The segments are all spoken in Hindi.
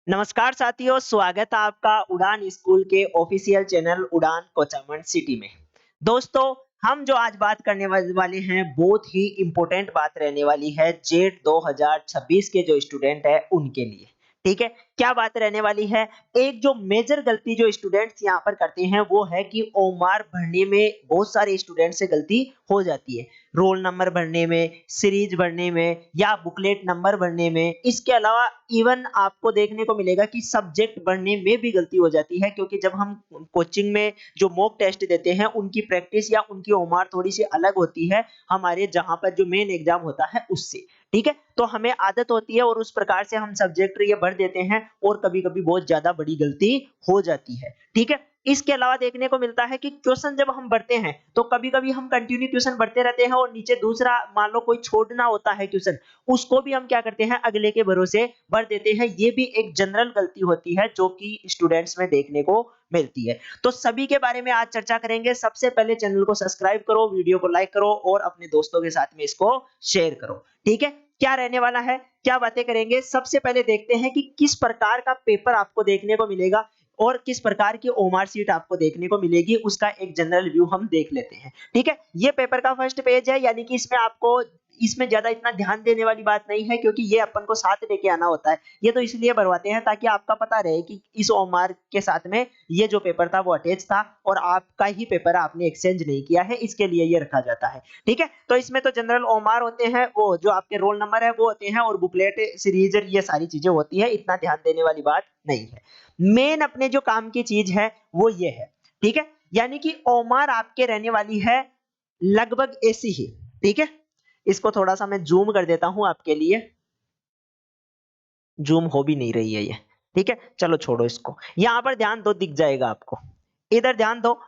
नमस्कार साथियों, स्वागत है आपका उड़ान स्कूल के ऑफिशियल चैनल उड़ान कोचामन सिटी में। दोस्तों, हम जो आज बात करने वाले हैं बहुत ही इम्पोर्टेंट बात रहने वाली है जेट 2026 के जो स्टूडेंट है उनके लिए। ठीक है, क्या बात रहने वाली है? एक जो मेजर गलती जो स्टूडेंट्स यहाँ पर करते हैं वो है कि ओमार भरने में बहुत सारे स्टूडेंट से गलती हो जाती है। रोल नंबर भरने में, सीरीज भरने में या बुकलेट नंबर भरने में। इसके अलावा इवन आपको देखने को मिलेगा कि सब्जेक्ट भरने में भी गलती हो जाती है, क्योंकि जब हम कोचिंग में जो मॉक टेस्ट देते हैं उनकी प्रैक्टिस या उनकी ओमार थोड़ी सी अलग होती है हमारे जहां पर जो मेन एग्जाम होता है उससे। ठीक है, तो हमें आदत होती है और उस प्रकार से हम सब्जेक्ट ये भर देते हैं और कभी-कभी बहुत ज्यादा बड़ी गलती हो जाती है। ठीक है, इसके अलावा देखने को मिलता है कि क्वेश्चन जब हम भरते हैं तो कभी-कभी हम कंटिन्यू क्वेश्चन भरते रहते हैं और नीचे दूसरा मान लो कोई छोड़ना होता है क्वेश्चन, उसको भी हम क्या करते हैं अगले के भरोसे भर देते हैं। ये भी एक जनरल गलती होती है जो कि स्टूडेंट्स में देखने को मिलती है। तो सभी के बारे में आज चर्चा करेंगे। सबसे पहले चैनल को सब्सक्राइब करो, वीडियो को लाइक करो और अपने दोस्तों के साथ में इसको शेयर करो। ठीक है, क्या रहने वाला है, क्या बातें करेंगे, सबसे पहले देखते हैं कि किस प्रकार का पेपर आपको देखने को मिलेगा और किस प्रकार की ओमार सीट आपको देखने को मिलेगी, उसका एक जनरल व्यू हम देख लेते हैं। ठीक है, ये पेपर का फर्स्ट पेज है, यानी कि इसमें ज्यादा इतना ध्यान देने वाली बात नहीं है, क्योंकि ये अपन को साथ लेके आना होता है। ये तो इसलिए भरवाते हैं ताकि आपका पता रहे कि इस ओमार के साथ में ये जो पेपर था वो अटैच था और आपका ही पेपर आपने एक्सचेंज नहीं किया है, इसके लिए ये रखा जाता है। ठीक है, तो इसमें तो जनरल ओमार होते हैं, वो जो आपके रोल नंबर है वो होते हैं और बुकलेट सीरीज ये सारी चीजें होती है, इतना ध्यान देने वाली बात नहीं है। मेन अपने जो काम की चीज है वो ये है। ठीक है, यानी कि ओमार आपके रहने वाली है लगभग ऐसी ही। ठीक है, इसको थोड़ा सा मैं जूम कर देता हूं आपके लिए। जूम हो भी नहीं रही है ये। ठीक है, चलो छोड़ो इसको, यहां पर ध्यान दो, दिख जाएगा आपको। इधर ध्यान दो,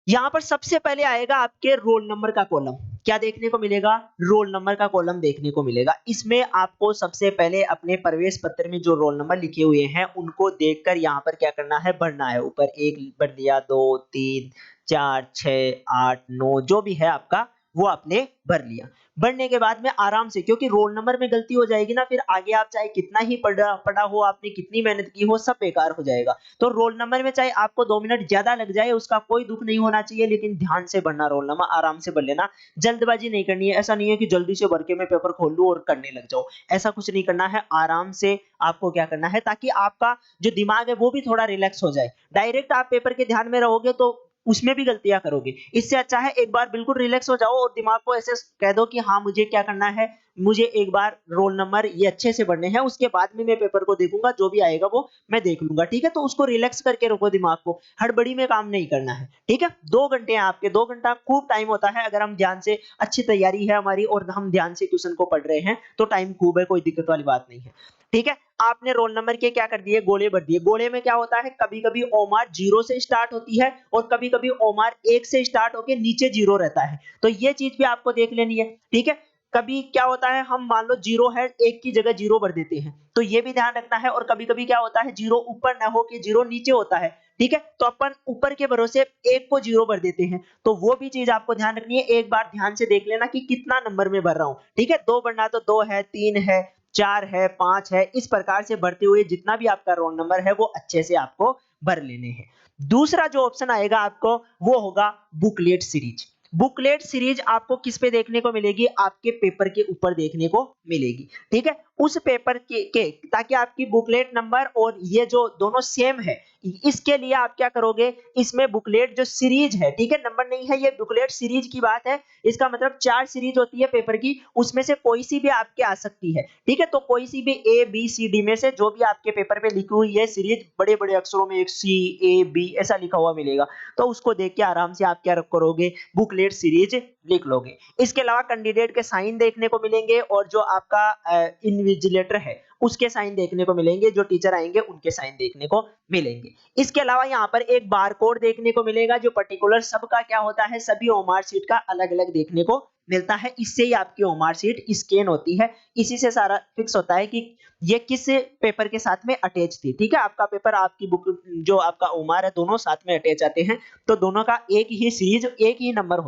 यहां पर सबसे पहले आएगा आपके रोल नंबर का कॉलम। क्या देखने को मिलेगा? रोल नंबर का कॉलम देखने को मिलेगा। इसमें आपको सबसे पहले अपने प्रवेश पत्र में जो रोल नंबर लिखे हुए हैं उनको देखकर यहां पर क्या करना है, भरना है। ऊपर एक भर दिया, 2, 3, 4, 6, 8, 9 जो भी है आपका वो आपने भर लिया। भरने के बाद में आराम से, क्योंकि रोल नंबर में गलती हो जाएगी ना, फिर आगे आप चाहे कितना ही पढ़ा पढ़ा हो, आपने कितनी मेहनत की हो, सब बेकार हो जाएगा। तो रोल नंबर में चाहे आपको 2 मिनट ज्यादा लग जाए उसका कोई दुख नहीं होना चाहिए, लेकिन ध्यान से भरना, रोल नंबर आराम से भर लेना। जल्दबाजी नहीं करनी है। ऐसा नहीं है कि जल्दी से भर के मैं पेपर खोल लूं और करने लग जाऊं, ऐसा कुछ नहीं करना है। आराम से आपको क्या करना है ताकि आपका जो दिमाग है वो भी थोड़ा रिलैक्स हो जाए। डायरेक्ट आप पेपर के ध्यान में रहोगे तो उसमें भी गलतियां करोगे। इससे अच्छा है एक बार बिल्कुल रिलैक्स हो जाओ और दिमाग को ऐसे कह दो कि हाँ मुझे क्या करना है, मुझे एक बार रोल नंबर ये अच्छे से भरने हैं, उसके बाद में मैं पेपर को देखूंगा, जो भी आएगा वो मैं देख लूंगा। ठीक है, तो उसको रिलैक्स करके रखो दिमाग को, हड़बड़ी में काम नहीं करना है। ठीक है, 2 घंटे हैं आपके, 2 घंटा खूब टाइम होता है। अगर हम ध्यान से, अच्छी तैयारी है हमारी और हम ध्यान से क्वेश्चन को पढ़ रहे हैं तो टाइम खूब है, कोई दिक्कत वाली बात नहीं है। ठीक है, आपने रोल नंबर के क्या कर दिए, गोले भर दिए। गोले में क्या होता है, कभी कभी ओमार 0 से स्टार्ट होती है और कभी कभी ओमार 1 से स्टार्ट होकर नीचे 0 रहता है, तो ये चीज भी आपको देख लेनी है। ठीक है, कभी क्या होता है, हम मान लो 0 है, 1 की जगह 0 भर देते हैं, तो ये भी ध्यान रखना है। और कभी कभी क्या होता है, 0 ऊपर ना हो के 0 नीचे होता है। ठीक है, तो अपन ऊपर के भरोसे 1 को 0 भर देते हैं, तो वो भी चीज आपको ध्यान रखनी है। एक बार ध्यान से देख लेना कि कितना नंबर में भर रहा हूं। ठीक है, 2 भरना तो 2 है, 3 है, 4 है, 5 है, इस प्रकार से भरते हुए जितना भी आपका रोल नंबर है वो अच्छे से आपको भर लेने हैं। दूसरा जो ऑप्शन आएगा आपको वो होगा बुकलेट सीरीज। बुकलेट सीरीज आपको किस पे देखने को मिलेगी, आपके पेपर के ऊपर देखने को मिलेगी। ठीक है, उस पेपर के ताकि आपकी बुकलेट नंबर और ये जो दोनों सेम है, इसके लिए आप क्या करोगे, इसमें बुकलेट जो सीरीज है, ठीक है, नंबर नहीं है, ये बुकलेट सीरीज की बात है। इसका मतलब 4 सीरीज होती है पेपर की, उसमें से कोई सी भी आपके आ सकती है। ठीक है, तो कोई सी भी ए बी सी डी में से जो भी आपके पेपर पे लिखी हुई है सीरीज, बड़े बड़े अक्षरों में एक सी ए बी ऐसा लिखा हुआ मिलेगा, तो उसको देख के आराम से आप क्या करोगे, बुकलेट सीरीज लिख लोगे। इसके अलावा कैंडिडेट के साइन देखने को मिलेंगे और जो आपका इन्विजिलेटर है उसके साइन देखने को मिलेंगे, जो टीचर आएंगे उनके साइन देखने को मिलेंगे। इसके अलावा यहाँ पर एक बार कोड देखने को मिलेगा, जो पर्टिकुलर सबका क्या होता है, सभी ओमार सीट का अलग अलग देखने को मिलता है। इससे ही आपकी ओमार सीट स्कैन होती है, इसी से सारा फिक्स होता है कि ये किस पेपर के साथ में अटैच थी। ठीक है, आपका पेपर, आपकी बुक, जो आपका ओमार है, दोनों साथ में अटैच आते हैं, तो दोनों का एक ही सीरीज, एक ही नंबर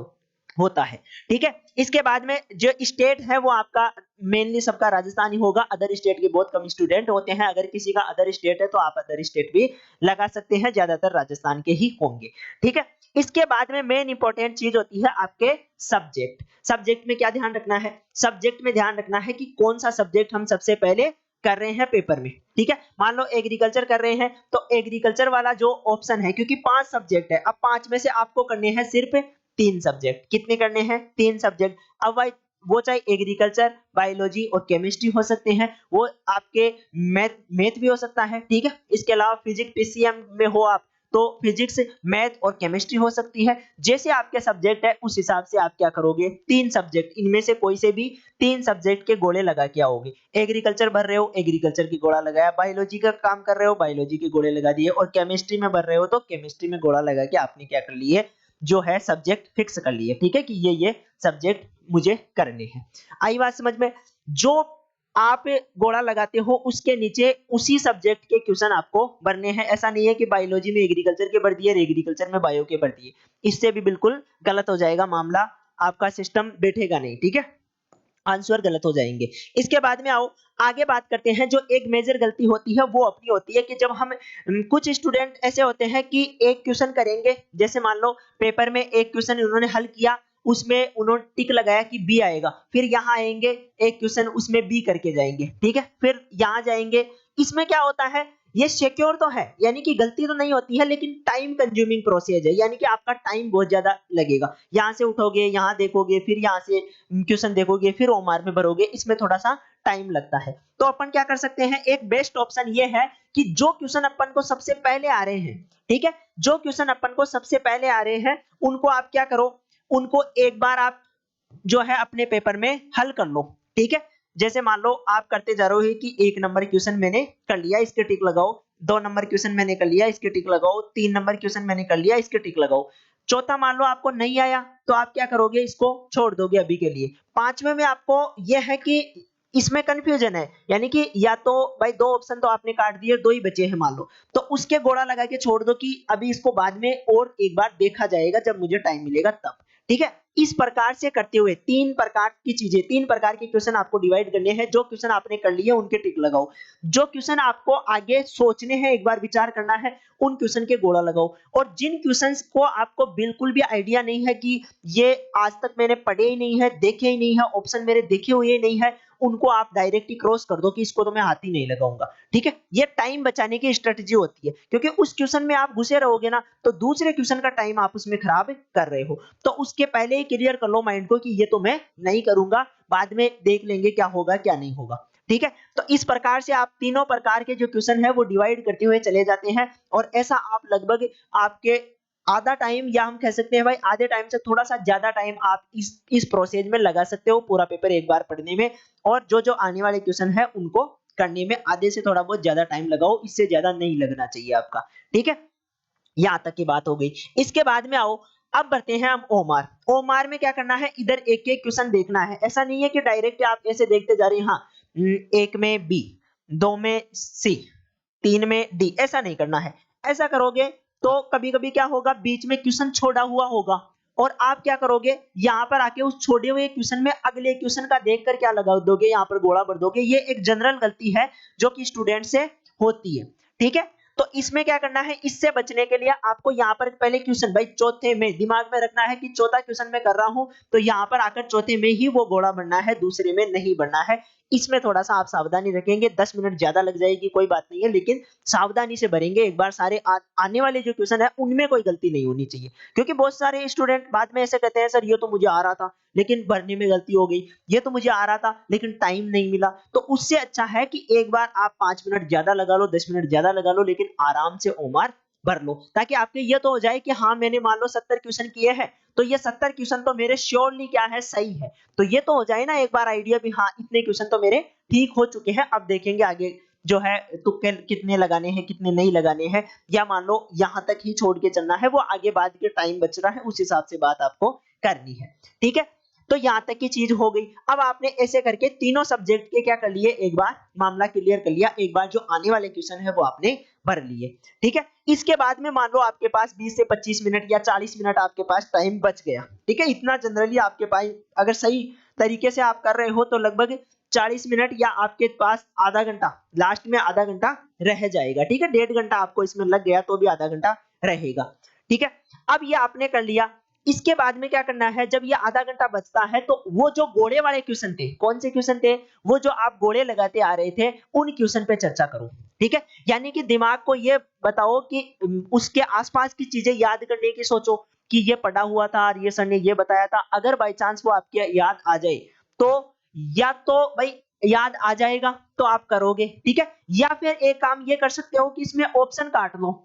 होता है। ठीक है, इसके बाद में जो स्टेट है वो आपका मेनली सबका राजस्थान ही होगा। अदर स्टेट के बहुत कम स्टूडेंट होते हैं। अगर किसी का अदर स्टेट है तो आप अदर स्टेट भी लगा सकते हैं, ज्यादातर राजस्थान के ही होंगे। ठीक है, इसके बाद में मेन इंपॉर्टेंट चीज होती है आपके सब्जेक्ट। सब्जेक्ट में क्या ध्यान रखना है? सब्जेक्ट में ध्यान रखना है कि कौन सा सब्जेक्ट हम सबसे पहले कर रहे हैं पेपर में। ठीक है, मान लो एग्रीकल्चर कर रहे हैं तो एग्रीकल्चर वाला जो ऑप्शन है, क्योंकि 5 सब्जेक्ट है, अब 5 में से आपको करने हैं सिर्फ 3 सब्जेक्ट। कितने करने हैं? 3 सब्जेक्ट। अब भाई वो चाहे एग्रीकल्चर, बायोलॉजी और केमिस्ट्री हो सकते हैं, वो आपके मैथ मैथ भी हो सकता है। ठीक है, इसके अलावा फिजिक्स पीसीएम में हो आप तो फिजिक्स, मैथ और केमिस्ट्री हो सकती है। जैसे आपके सब्जेक्ट है उस हिसाब से आप क्या करोगे? 3 सब्जेक्ट, इनमें से कोई से भी 3 सब्जेक्ट के गोले लगा के आओगे। एग्रीकल्चर भर रहे हो, एग्रीकल्चर की गोला लगाया। बायोलॉजी का काम कर रहे हो, बायोलॉजी के गोले लगा दिए। और केमिस्ट्री में भर रहे हो तो केमिस्ट्री में गोला लगा के आपने क्या कर लिए? जो है सब्जेक्ट फिक्स कर लिए। ठीक है, कि ये सब्जेक्ट मुझे करने हैं। आई बात समझ में? जो आप गोला लगाते हो उसके नीचे उसी सब्जेक्ट के क्वेश्चन आपको भरने हैं। ऐसा नहीं है कि बायोलॉजी में एग्रीकल्चर के भर दिए, एग्रीकल्चर में बायो के भर दिए। इससे भी बिल्कुल गलत हो जाएगा मामला, आपका सिस्टम बैठेगा नहीं। ठीक है, आंसर गलत हो जाएंगे। इसके बाद में आओ आगे बात करते हैं। जो एक मेजर गलती होती है वो अपनी होती है कि जब हम कुछ स्टूडेंट ऐसे होते हैं कि एक क्वेश्चन करेंगे, जैसे मान लो पेपर में एक क्वेश्चन उन्होंने हल किया, उसमें उन्होंने टिक लगाया कि बी आएगा, फिर यहाँ आएंगे एक क्वेश्चन उसमें बी करके जाएंगे। ठीक है, फिर यहाँ जाएंगे। इसमें क्या होता है? ये सिक्योर तो है, यानी कि गलती तो नहीं होती है, लेकिन टाइम कंज्यूमिंग प्रोसेस है, यानी कि आपका टाइम बहुत ज्यादा लगेगा। यहाँ से उठोगे, यहाँ देखोगे, फिर यहाँ से क्वेश्चन देखोगे, फिर ओमार में भरोगे, इसमें थोड़ा सा टाइम लगता है। तो अपन क्या कर सकते हैं? एक बेस्ट ऑप्शन ये है कि जो क्वेश्चन अपन को सबसे पहले आ रहे हैं, ठीक है, जो क्वेश्चन अपन को सबसे पहले आ रहे हैं उनको आप क्या करो? उनको एक बार आप जो है अपने पेपर में हल कर लो। ठीक है, जैसे मान लो आप करते जा रहे हो कि 1 नंबर क्वेश्चन मैंने कर लिया, इसके टिक लगाओ। 2 नंबर क्वेश्चन मैंने कर लिया, इसके टिक लगाओ। 3 नंबर क्वेश्चन मैंने कर लिया, इसके टिक लगाओ। चौथा मान लो आपको नहीं आया तो आप क्या करोगे? इसको छोड़ दोगे अभी के लिए। पांचवें में आपको यह है कि इसमें कंफ्यूजन है, यानी कि या तो भाई 2 ऑप्शन तो आपने काट दिए, 2 ही बचे हैं मान लो, तो उसके गोला लगा के छोड़ दो कि अभी इसको बाद में और एक बार देखा जाएगा जब मुझे टाइम मिलेगा तब। ठीक है, इस प्रकार से करते हुए 3 प्रकार की चीजें, 3 प्रकार के क्वेश्चन आपको डिवाइड करने हैं। जो क्वेश्चन आपने कर लिए उनके टिक लगाओ, जो क्वेश्चन आपको आगे सोचने हैं, एक बार विचार करना है, उन क्वेश्चन के गोला लगाओ। और जिन क्वेश्चंस को आपको बिल्कुल भी आइडिया नहीं है कि ये आज तक मैंने पढ़े ही नहीं है, देखे ही नहीं है, ऑप्शन मेरे देखे हुए ही नहीं है, उनको आप डायरेक्ट ही क्रॉस कर दो कि इसको तो मैं हाथ ही नहीं लगाऊंगा। ठीक है, ये टाइम बचाने की स्ट्रेटजी होती है, क्योंकि उस क्वेश्चन में आप घुसे रहोगे ना तो दूसरे क्वेश्चन का टाइम आप उसमें खराब कर रहे हो। तो उसके पहले ही क्लियर कर लो माइंड को कि ये तो मैं नहीं करूंगा, बाद में देख लेंगे क्या होगा क्या नहीं होगा। ठीक है, तो इस प्रकार से आप तीनों प्रकार के जो क्वेश्चन है वो डिवाइड करते हुए चले जाते हैं। और ऐसा आप लगभग आपके आधा टाइम, या हम कह सकते हैं भाई आधे टाइम से थोड़ा सा ज्यादा टाइम आप इस प्रोसेस में लगा सकते हो, पूरा पेपर एक बार पढ़ने में। और जो जो आने वाले क्वेश्चन है उनको करने में आधे से थोड़ा बहुत ज्यादा टाइम लगाओ, इससे ज्यादा नहीं लगना चाहिए आपका। ठीक है, यहाँ तक की बात हो गई। इसके बाद में आओ, अब बढ़ते हैं हम ओमार। ओमार में क्या करना है? इधर एक एक क्वेश्चन देखना है। ऐसा नहीं है कि डायरेक्ट आप ऐसे देखते जा रहे हैं, हाँ 1 में बी, 2 में सी, 3 में डी, ऐसा नहीं करना है। ऐसा करोगे तो कभी कभी क्या होगा, बीच में क्वेश्चन छोड़ा हुआ होगा और आप क्या करोगे? यहाँ पर आके उस छोड़े हुए क्वेश्चन में अगले क्वेश्चन का देखकर क्या लगा दोगे? यहाँ पर गोला भर दोगे। ये एक जनरल गलती है जो कि स्टूडेंट से होती है। ठीक है, तो इसमें क्या करना है? इससे बचने के लिए आपको यहाँ पर पहले क्वेश्चन, भाई चौथे में दिमाग में रखना है कि चौथा क्वेश्चन मैं कर रहा हूं तो यहाँ पर आकर चौथे में ही वो गोला बनना है, दूसरे में नहीं बनना है। इसमें थोड़ा सा आप सावधानी रखेंगे, 10 मिनट ज्यादा लग जाएगी कोई बात नहीं है, लेकिन सावधानी से भरेंगे एक बार। सारे आने वाले जो क्वेश्चन है उनमें कोई गलती नहीं होनी चाहिए, क्योंकि बहुत सारे स्टूडेंट बाद में ऐसे कहते हैं सर ये तो मुझे आ रहा था लेकिन भरने में गलती हो गई, ये तो मुझे आ रहा था लेकिन टाइम नहीं मिला। तो उससे अच्छा है कि एक बार आप 5 मिनट ज्यादा लगा लो, 10 मिनट ज्यादा लगा लो, लेकिन आराम से ओमार भर लो, ताकि आपके ये तो हो जाए कि हाँ मैंने मान लो 70 क्वेश्चन किए हैं तो ये 70 क्वेश्चन तो मेरे श्योरली क्या है, सही है। तो ये तो हो जाए ना एक बार आइडिया भी, हाँ इतने क्वेश्चन तो मेरे ठीक हो चुके हैं। अब देखेंगे आगे जो है तुक्के कितने लगाने हैं कितने नहीं लगाने हैं, या मान लो यहां तक ही छोड़ के चलना है, वो आगे बाद के टाइम बच रहा है उस हिसाब से बात आपको करनी है। ठीक है, तो यहाँ तक की चीज हो गई। अब आपने ऐसे करके तीनों सब्जेक्ट के क्या कर लिए, एक बार मामला क्लियर कर लिया, एक बार जो आने वाले क्वेश्चन है वो आपने भर लिए। ठीक है, इसके बाद में मान लो आपके पास 20 से 25 मिनट या 40 मिनट आपके पास टाइम बच गया। ठीक है, इतना जनरली आपके पास अगर सही तरीके से आप कर रहे हो तो लगभग 40 मिनट या आपके पास आधा घंटा, लास्ट में आधा घंटा रह जाएगा। ठीक है, 1.5 घंटा आपको इसमें लग गया तो भी आधा घंटा रहेगा। ठीक है, अब ये आपने कर लिया। इसके बाद में क्या करना है, जब ये आधा घंटा बचता है तो वो जो गोले वाले क्वेश्चन थे, कौन से क्वेश्चन थे, वो जो आप गोले लगाते आ रहे थे उन क्वेश्चन पे चर्चा करो। ठीक है, यानी कि दिमाग को ये बताओ कि उसके आसपास की चीजें याद करने की सोचो कि ये पढ़ा हुआ था और ये सर ने ये बताया था। अगर बाई चांस वो आपके याद आ जाए तो या तो भाई याद आ जाएगा तो आप करोगे। ठीक है, या फिर एक काम ये कर सकते हो कि इसमें ऑप्शन काट लो।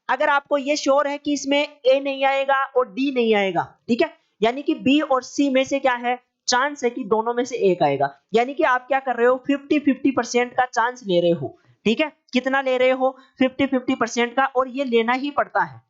अगर आपको ये श्योर है कि इसमें ए नहीं आएगा और डी नहीं आएगा, ठीक है, यानी कि बी और सी में से क्या है, चांस है कि दोनों में से एक आएगा। यानी कि आप क्या कर रहे हो, 50-50% का चांस ले रहे हो। ठीक है, कितना ले रहे हो, 50-50% का, और ये लेना ही पड़ता है।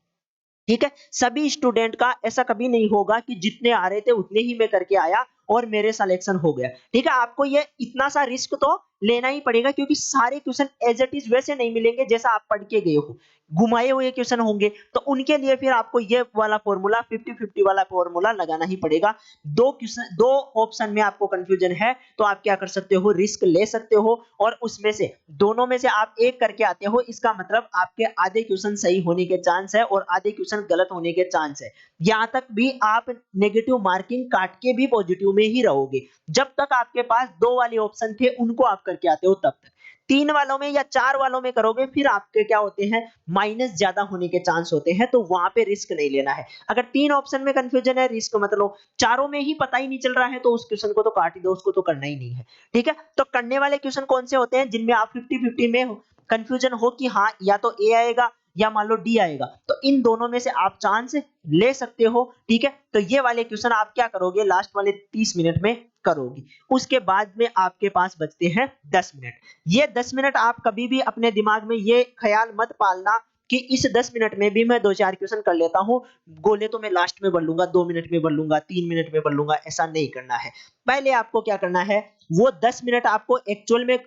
ठीक है, सभी स्टूडेंट का ऐसा कभी नहीं होगा कि जितने आ रहे थे उतने ही मैं करके आया और मेरे सिलेक्शन हो गया। ठीक है, आपको ये इतना सा रिस्क तो लेना ही पड़ेगा क्योंकि सारे क्वेश्चन एज इट इज वैसे नहीं मिलेंगे जैसा आप पढ़ के गए हो, घुमाए हुए क्वेश्चन होंगे। तो उनके लिए फिर आपको ये वाला फॉर्मूला 50-50 वाला फॉर्मूला लगाना ही पड़ेगा। दो क्वेश्चन, दो ऑप्शन में आपको कंफ्यूजन है तो आप क्या कर सकते हो, रिस्क ले सकते हो और उसमें से दोनों में से आप एक करके आते हो। इसका मतलब आपके आधे क्वेश्चन सही होने के चांस है और आधे क्वेश्चन गलत होने के चांस है। यहां तक भी आप नेगेटिव मार्किंग काट के भी पॉजिटिव में ही रहोगे। जब तक आपके पास दो वाले ऑप्शन थे उनको आप करके आते हो तब तक। तीन वालों में या चार वालों में करोगे फिर आपके क्या होते हैं, माइनस ज्यादा होने के चांस होते हैं, तो वहां पे रिस्क नहीं लेना है। अगर तीन ऑप्शन में कंफ्यूजन है, रिस्क मत लो। चारों में ही पता ही नहीं चल रहा है तो उस क्वेश्चन को तो काट ही दो, उसको तो करना ही नहीं है। ठीक है, तो करने वाले क्वेश्चन कौन से होते हैं, जिनमें आप 50-50 में हो, कंफ्यूजन हो कि हाँ या तो ए आएगा या मान लो डी आएगा, तो इन दोनों में से आप चांस ले सकते हो। ठीक है, तो ये वाले क्वेश्चन आप क्या करोगे, लास्ट वाले 30 मिनट में करोगे। उसके बाद में आपके पास बचते हैं 10 मिनट। ये 10 मिनट आप कभी भी अपने दिमाग में ये ख्याल मत पालना कि इस 10 मिनट में भी मैं दो चार क्वेश्चन कर लेता हूं, गोले तो मैं लास्ट में भर लूंगा, 2 मिनट में भर लूंगा, 3 मिनट में भर लूंगा, ऐसा नहीं करना है। पहले आपको क्या करना है, वो 10 मिनट आपको एक्चुअल में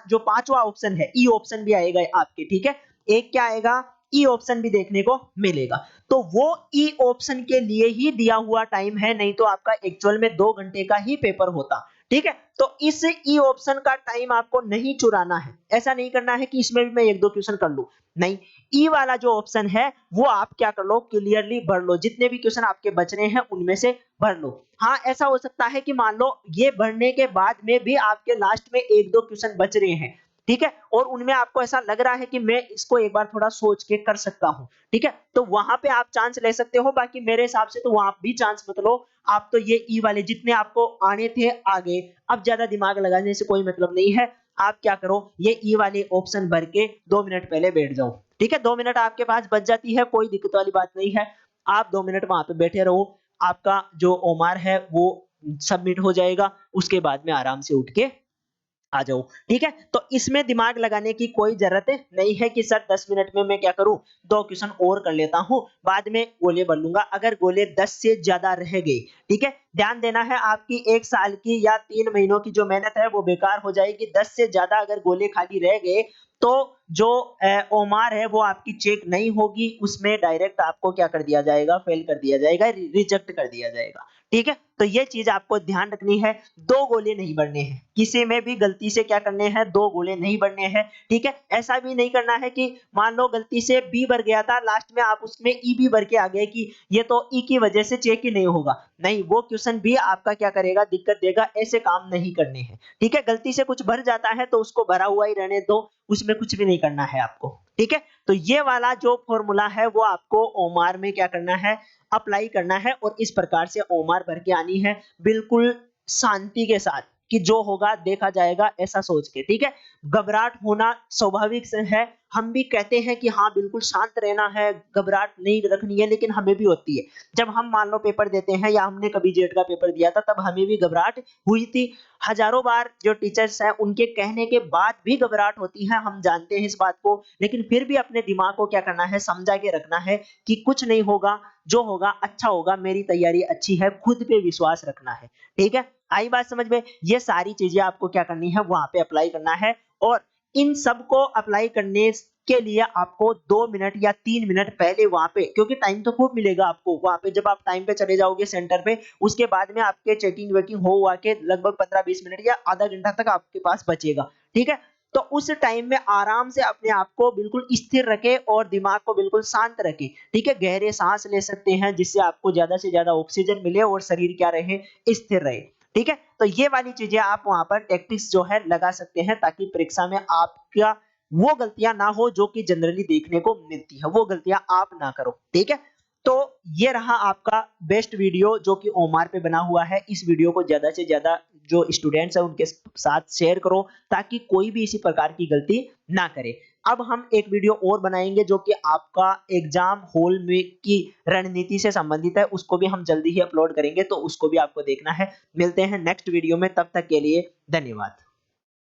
जो पांचवा ऑप्शन है, ई ऑप्शन भी आएगा आपके। ठीक है, एक क्या आएगा, ई ऑप्शन भी देखने को मिलेगा, तो वो ई ऑप्शन के लिए ही दिया हुआ टाइम है, नहीं तो आपका एक्चुअल में 2 घंटे का ही पेपर होता। ठीक है, तो इस ई ऑप्शन का टाइम आपको नहीं चुराना है। ऐसा नहीं करना है कि इसमें भी मैं एक दो क्वेश्चन कर लूं, नहीं, ई वाला जो ऑप्शन है वो आप क्या कर लो, क्लियरली भर लो, जितने भी क्वेश्चन आपके बच रहे हैं उनमें से भर लो। हाँ, ऐसा हो सकता है कि मान लो ये भरने के बाद में भी आपके लास्ट में एक दो क्वेश्चन बच रहे हैं, ठीक है, और उनमें आपको ऐसा लग रहा है कि मैं इसको एक बार थोड़ा सोच के कर सकता हूं। ठीक है, तो वहां पे आप चांस ले सकते हो, बाकी मेरे हिसाब से तो वहां भी चांस मत लो। आप तो ये ई वाले जितने आपको आने थे आगे, अब ज्यादा दिमाग लगाने से कोई मतलब नहीं है। आप क्या करो, ये ई वाले ऑप्शन भर के 2 मिनट पहले बैठ जाओ। ठीक है, 2 मिनट आपके पास बच जाती है, कोई दिक्कत वाली बात नहीं है। आप 2 मिनट वहां पे बैठे रहो, आपका जो ओमार है वो सबमिट हो जाएगा, उसके बाद में आराम से उठ के आ जाओ। ठीक है, तो इसमें दिमाग लगाने की कोई जरूरत नहीं है कि सर 10 मिनट में मैं क्या करूं, दो क्वेश्चन और कर लेता हूं, बाद में गोले भर लूंगा। अगर गोले 10 से ज्यादा रह गए, ठीक है, ध्यान देना है, आपकी 1 साल की या 3 महीनों की जो मेहनत है वो बेकार हो जाएगी। 10 से ज्यादा अगर गोले खाली रह गए तो जो ओमार है वो आपकी चेक नहीं होगी, उसमें डायरेक्ट आपको क्या कर दिया जाएगा, फेल कर दिया जाएगा, रिजेक्ट कर दिया जाएगा। ठीक है, तो ये चीज आपको ध्यान रखनी है, दो गोले नहीं भरने हैं, किसी में भी गलती से क्या करने हैं, दो गोले नहीं भरने हैं। ठीक है, ऐसा भी नहीं करना है कि मान लो गलती से बी भर गया था, लास्ट में आप उसमें ई भी भर के आ गए कि ये तो ई की वजह से चेक ही नहीं होगा, नहीं, वो क्वेश्चन भी आपका क्या करेगा, दिक्कत देगा। ऐसे काम नहीं करने हैं। ठीक है, गलती से कुछ भर जाता है तो उसको भरा हुआ ही रहने दो, उसमें कुछ भी नहीं करना है आपको। ठीक है, तो ये वाला जो फॉर्मूला है वो आपको ओमार में क्या करना है, अप्लाई करना है, और इस प्रकार से ओमार भर के आनी है, बिल्कुल शांति के साथ। कि जो होगा देखा जाएगा ऐसा सोच के, ठीक है। घबराहट होना स्वाभाविक से है, हम भी कहते हैं कि हाँ बिल्कुल शांत रहना है, घबराहट नहीं रखनी है, लेकिन हमें भी होती है। जब हम मान लो पेपर देते हैं या हमने कभी जेट का पेपर दिया था तब हमें भी घबराहट हुई थी। हजारों बार जो टीचर्स हैं उनके कहने के बाद भी घबराहट होती है, हम जानते हैं इस बात को, लेकिन फिर भी अपने दिमाग को क्या करना है, समझा के रखना है कि कुछ नहीं होगा, जो होगा अच्छा होगा, मेरी तैयारी अच्छी है, खुद पे विश्वास रखना है, ठीक है। आई बात समझ में? ये सारी चीजें आपको क्या करनी है, वहां पे अप्लाई करना है। और इन सबको अप्लाई करने के लिए आपको 2 मिनट या 3 मिनट पहले वहां पे, क्योंकि टाइम तो खूब मिलेगा आपको वहां पे, जब आप टाइम पे चले जाओगे सेंटर पे, उसके बाद में आपके चेकिंग वेकिंग हो हुआ के लगभग 15-20 मिनट या आधा घंटा तक आपके पास बचेगा, ठीक है। तो उस टाइम में आराम से अपने आप को बिल्कुल स्थिर रखे और दिमाग को बिल्कुल शांत रखे, ठीक है। गहरे सांस ले सकते हैं जिससे आपको ज्यादा से ज्यादा ऑक्सीजन मिले और शरीर क्या रहे, स्थिर रहे, ठीक है। तो ये वाली चीजें आप वहां पर टैक्टिक्स जो है लगा सकते हैं ताकि परीक्षा में आपका वो गलतियां ना हो जो कि जनरली देखने को मिलती है, वो गलतियां आप ना करो, ठीक है। तो ये रहा आपका बेस्ट वीडियो जो कि ओमार पे बना हुआ है। इस वीडियो को ज्यादा से ज्यादा जो स्टूडेंट्स हैं उनके साथ शेयर करो ताकि कोई भी इसी प्रकार की गलती ना करे। अब हम एक वीडियो और बनाएंगे जो कि आपका एग्जाम हॉल में की रणनीति से संबंधित है, उसको भी हम जल्दी ही अपलोड करेंगे, तो उसको भी आपको देखना है। मिलते हैं नेक्स्ट वीडियो में, तब तक के लिए धन्यवाद।